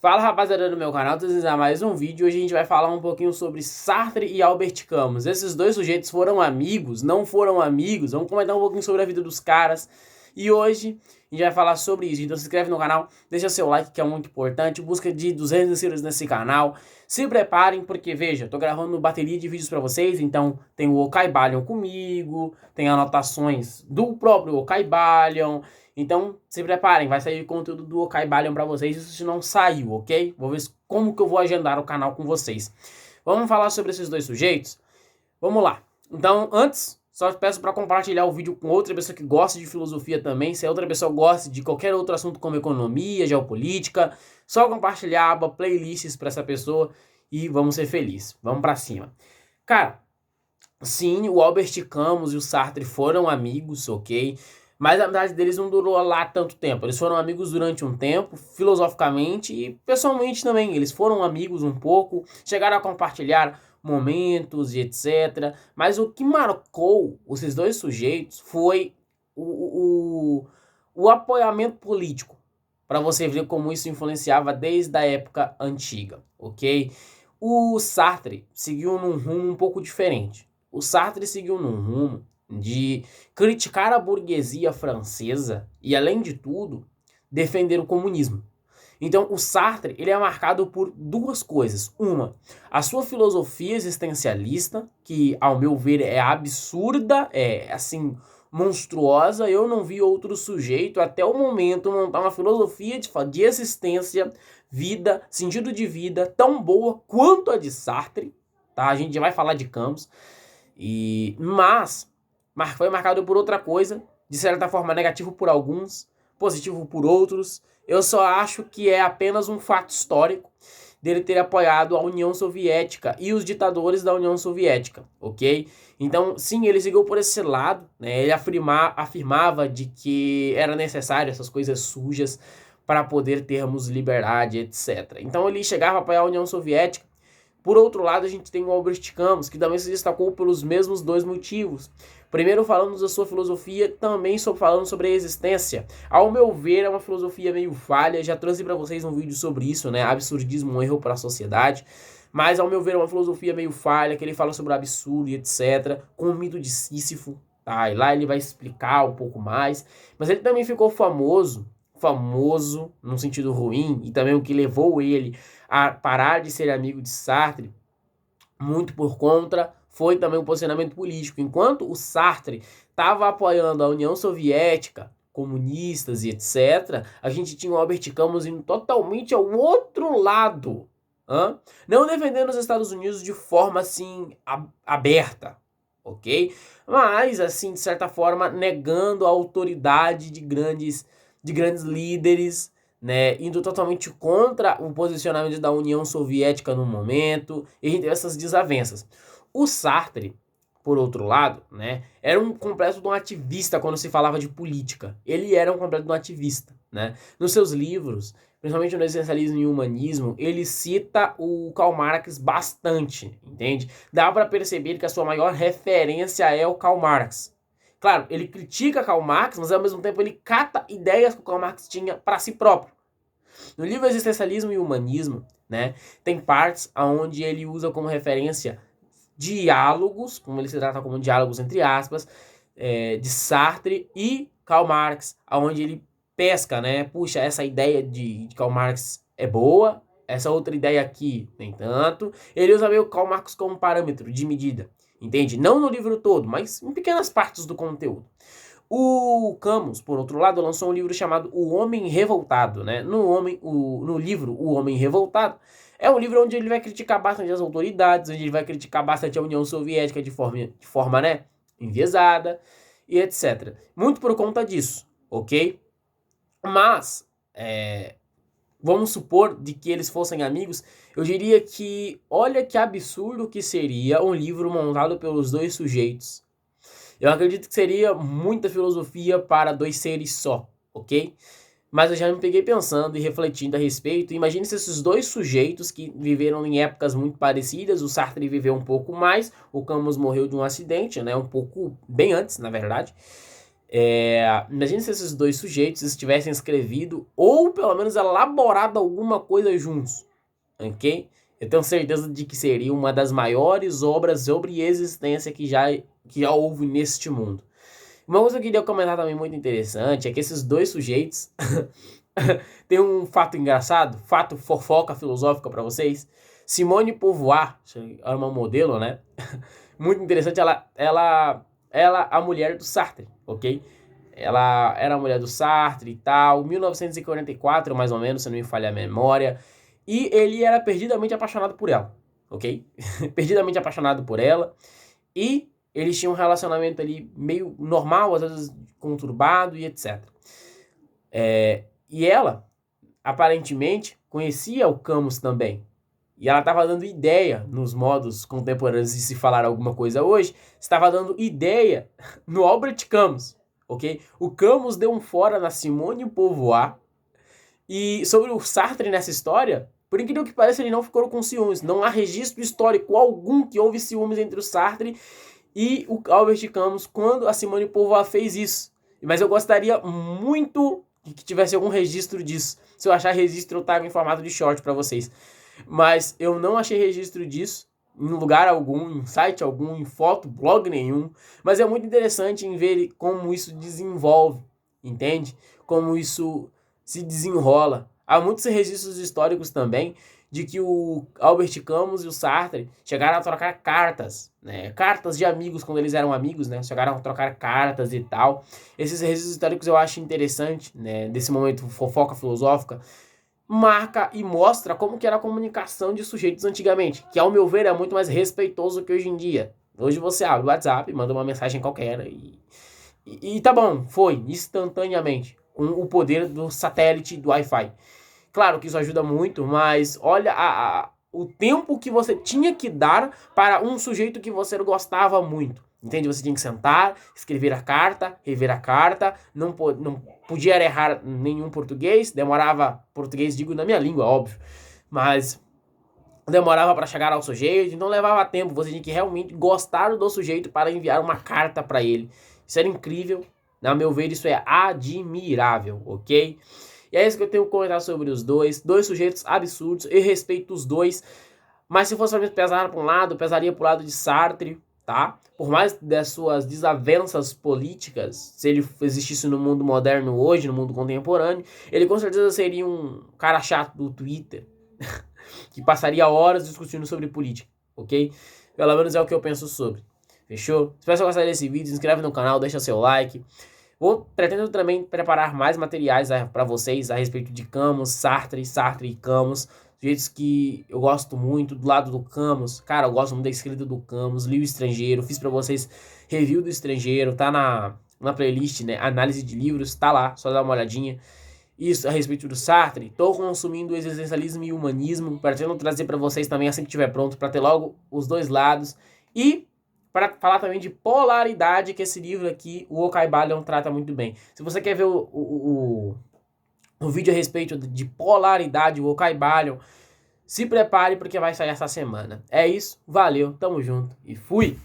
Fala rapaziada do meu canal, trazendo a mais um vídeo. Hoje a gente vai falar um pouquinho sobre Sartre e Albert Camus. Esses dois sujeitos foram amigos? Não foram amigos? Vamos comentar um pouquinho sobre a vida dos caras. E hoje a gente vai falar sobre isso. Então se inscreve no canal, deixa seu like que é muito importante. Busca de 200 inscritos nesse canal. Se preparem porque, veja, eu tô gravando bateria de vídeos pra vocês. Então tem o Ocaibalion comigo, tem anotações do próprio Ocaibalion. Então, se preparem, vai sair conteúdo do Ocaibalion pra vocês, isso se não saiu, ok? Vou ver como que eu vou agendar o canal com vocês. Vamos falar sobre esses dois sujeitos? Vamos lá. Então, antes, só peço para compartilhar o vídeo com outra pessoa que gosta de filosofia também. Se a outra pessoa gosta de qualquer outro assunto como economia, geopolítica, só compartilhar a aba playlists para essa pessoa e vamos ser felizes. Vamos para cima. Cara, sim, o Albert Camus e o Sartre foram amigos, ok? Mas a amizade deles não durou lá tanto tempo. Eles foram amigos durante um tempo, filosoficamente e pessoalmente também. Eles foram amigos um pouco, chegaram a compartilhar momentos e etc. Mas o que marcou esses dois sujeitos foi o apoiamento político. Para você ver como isso influenciava desde a época antiga, ok? O Sartre seguiu num rumo um pouco diferente. O Sartre seguiu num rumo de criticar a burguesia francesa e, além de tudo, defender o comunismo. Então, o Sartre ele é marcado por duas coisas. Uma, a sua filosofia existencialista, que, ao meu ver, é absurda, é, assim, monstruosa. Eu não vi outro sujeito, até o momento, montar uma filosofia de existência, vida, sentido de vida, tão boa quanto a de Sartre. Tá? A gente já vai falar de Camus. Mas foi marcado por outra coisa, de certa forma negativo por alguns, positivo por outros. Eu só acho que é apenas um fato histórico dele ter apoiado a União Soviética e os ditadores da União Soviética, ok? Então, sim, ele seguiu por esse lado, né? Ele afirmava de que era necessário essas coisas sujas para poder termos liberdade, etc. Então, ele chegava a apoiar a União Soviética. Por outro lado, a gente tem o Albert Camus, que também se destacou pelos mesmos dois motivos. Primeiro, falando da sua filosofia, também falando sobre a existência. Ao meu ver, é uma filosofia meio falha. Já trouxe para vocês um vídeo sobre isso, né? Absurdismo, um erro para a sociedade. Mas, ao meu ver, é uma filosofia meio falha, que ele fala sobre o absurdo e etc. Com o mito de Sísifo, tá? E lá ele vai explicar um pouco mais. Mas ele também ficou famoso num sentido ruim, e também o que levou ele a parar de ser amigo de Sartre, muito por conta, foi também o posicionamento político. Enquanto o Sartre estava apoiando a União Soviética, comunistas e etc., a gente tinha o Albert Camus indo totalmente ao outro lado. Não defendendo os Estados Unidos de forma assim aberta, ok? Mas, assim, de certa forma, negando a autoridade de grandes líderes, né, indo totalmente contra o posicionamento da União Soviética no momento, e a gente tem essas desavenças. O Sartre, por outro lado, né, era um completo de um ativista quando se falava de política. Ele era um completo de um ativista, né? Nos seus livros, principalmente no Existencialismo e Humanismo, ele cita o Karl Marx bastante, entende? Dá para perceber que a sua maior referência é o Karl Marx. Claro, ele critica Karl Marx, mas ao mesmo tempo ele cata ideias que o Karl Marx tinha para si próprio. No livro Existencialismo e Humanismo, né, tem partes onde ele usa como referência diálogos, como ele se trata como diálogos entre aspas, de Sartre e Karl Marx, onde ele pesca, né, puxa, essa ideia de Karl Marx é boa, essa outra ideia aqui nem tanto. Ele usa meio o Karl Marx como parâmetro de medida, entende? Não no livro todo, mas em pequenas partes do conteúdo. O Camus, por outro lado, lançou um livro chamado O Homem Revoltado, né? No livro O Homem Revoltado, é um livro onde ele vai criticar bastante as autoridades, onde ele vai criticar bastante a União Soviética de forma né, enviesada e etc. Muito por conta disso, ok? Mas, vamos supor de que eles fossem amigos, eu diria que, olha que absurdo que seria um livro montado pelos dois sujeitos. Eu acredito que seria muita filosofia para dois seres só, ok? Mas eu já me peguei pensando e refletindo a respeito. Imagine se esses dois sujeitos que viveram em épocas muito parecidas, o Sartre viveu um pouco mais, o Camus morreu de um acidente, né? Um pouco bem antes, na verdade. Imagine se esses dois sujeitos tivessem escrevido ou pelo menos elaborado alguma coisa juntos, ok? Eu tenho certeza de que seria uma das maiores obras sobre existência que já houve neste mundo. Uma coisa que eu queria comentar também muito interessante é que esses dois sujeitos tem um fato engraçado, fato fofoca filosófica para vocês. Simone Beauvoir, era uma modelo, né? Muito interessante, ela a mulher do Sartre, ok? Ela era a mulher do Sartre e tal, 1944 mais ou menos, se não me falha a memória. E ele era perdidamente apaixonado por ela, ok? Perdidamente apaixonado por ela. E eles tinham um relacionamento ali meio normal, às vezes conturbado e etc. E ela, aparentemente, conhecia o Camus também. E ela estava dando ideia, nos modos contemporâneos de se falar alguma coisa hoje, estava dando ideia no Albert Camus, ok? O Camus deu um fora na Simone Beauvoir. E sobre o Sartre nessa história, por incrível que pareça, ele não ficou com ciúmes. Não há registro histórico algum que houve ciúmes entre o Sartre e o Albert Camus quando a Simone Beauvoir fez isso. Mas eu gostaria muito que tivesse algum registro disso. Se eu achar registro, eu trago em formato de short para vocês. Mas eu não achei registro disso em lugar algum, em site algum, em foto, blog nenhum. Mas é muito interessante em ver como isso desenvolve, entende? Como isso se desenrola. Há muitos registros históricos também de que o Albert Camus e o Sartre chegaram a trocar cartas, né? Cartas de amigos quando eles eram amigos, né? Chegaram a trocar cartas e tal. Esses registros históricos eu acho interessante, né? Desse momento fofoca filosófica, marca e mostra como que era a comunicação de sujeitos antigamente, que ao meu ver é muito mais respeitoso que hoje em dia. Hoje você abre o WhatsApp, manda uma mensagem qualquer e tá bom, foi instantaneamente com o poder do satélite do Wi-Fi. Claro que isso ajuda muito, mas olha o tempo que você tinha que dar para um sujeito que você gostava muito. Entende? Você tinha que sentar, escrever a carta, rever a carta, não podia errar nenhum português, demorava, português digo na minha língua, óbvio, mas demorava para chegar ao sujeito, então levava tempo, você tinha que realmente gostar do sujeito para enviar uma carta para ele. Isso era incrível, a meu ver isso é admirável, ok? E é isso que eu tenho que comentar sobre os dois sujeitos absurdos, eu respeito os dois, mas se fosse para pesar para um lado, eu pesaria para o lado de Sartre, tá? Por mais das suas desavenças políticas, se ele existisse no mundo moderno hoje, no mundo contemporâneo, ele com certeza seria um cara chato do Twitter, que passaria horas discutindo sobre política, ok? Pelo menos é o que eu penso sobre. Fechou? Espero que você gostar desse vídeo, se inscreve no canal, deixa seu like. Pretendo também preparar mais materiais para vocês a respeito de Camus, Sartre e Camus. Jeitos que eu gosto muito, do lado do Camus. Cara, eu gosto muito da escrita do Camus, li O Estrangeiro, fiz para vocês review do Estrangeiro, tá na playlist, né? Análise de livros, tá lá, só dá uma olhadinha. Isso a respeito do Sartre. Tô consumindo existencialismo e humanismo, pretendo trazer para vocês também assim que estiver pronto, para ter logo os dois lados. E para falar também de polaridade, que esse livro aqui, o Ocaibalion, trata muito bem. Se você quer ver o vídeo a respeito de polaridade, o Ocaibalion, se prepare porque vai sair essa semana. É isso, valeu, tamo junto e fui!